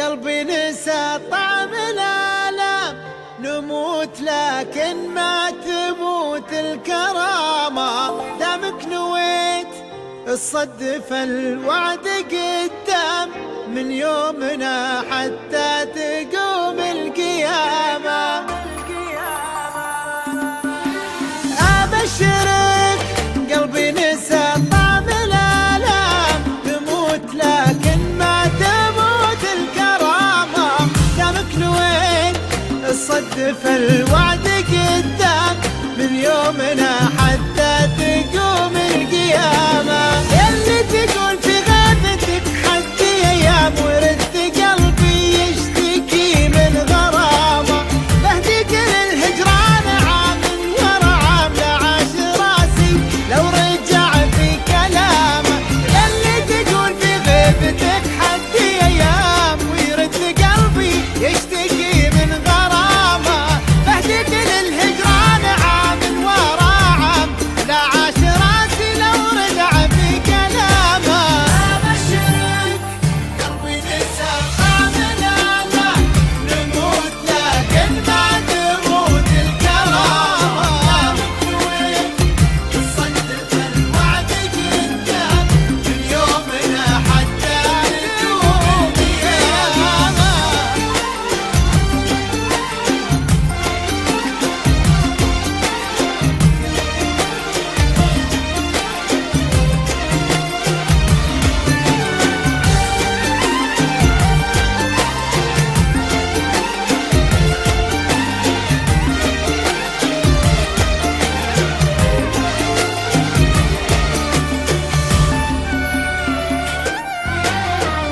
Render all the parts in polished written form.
قلبي نسى طعم الآلام، نموت لكن ما تموت الكرامة. دامك نويت الصدف الوعد قدام، من يومنا حتى تقوم القيامة. أبشرك قلبي نسى طعم الآلام، نموت لكن ما تموت الكرامة. دامك نويت الصدف الوعد قدام، من يومنا حتى تقوم القيامة. يلي تقول في غيبتك حدي أيام، ورد قلبي يشتكي من غرامة. بهديك للهجران عام ورا عام، لا عاش راسي لو رجع في كلامه. يلي تقول في غيبتك حدي أيام، ويرد قلبي يشتكي من غرامة. بهديك للهجران عام ورا عام، لا عاش راسي لو رجع في كلامه. أبشرك قلبي نسى طعم الآلام، نموت لكن ما تموت الكرامة. الصدف الوعد قدام، من يومنا حتى تقوم القيامة.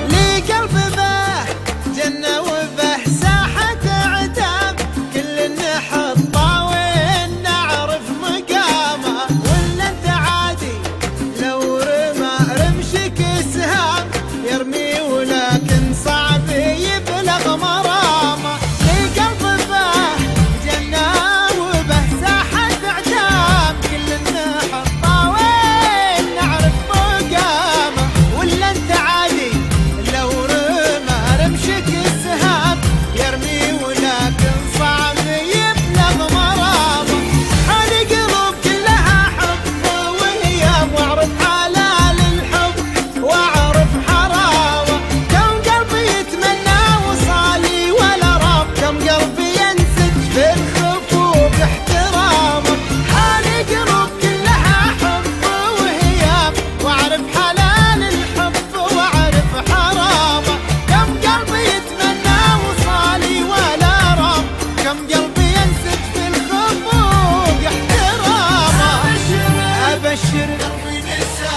لي قلب به جنة وبه ساحة عتاب، كل نحطه وين نعرف مقامه. ولا انت عادي لو رمى رمشك سهام، يرمي ولكن صعب يبلغ مرامه. لي قلب به جنة وبه ساحة عتاب، كل نحطه وين نعرف مقامه. ولا انت عادي لو رمى رمشك السهام، يرمي ولكن صعب يبلغ مرامه. حالي قلوب كلها حب وهيام، واعرف حلال الحب واعرف حراوه. كم قلبي يتمنى وصالي ولا راب، كم قلبي ينسج في الخفوف احترامه. حالي قلوب كلها حب وهيام، واعرف حلال الحب واعرف حرامه. كم قلبي يتمنى وصالي ولا راب، كم قلبي ينسج في الخفوق احترامه. أبشر قلبي نسى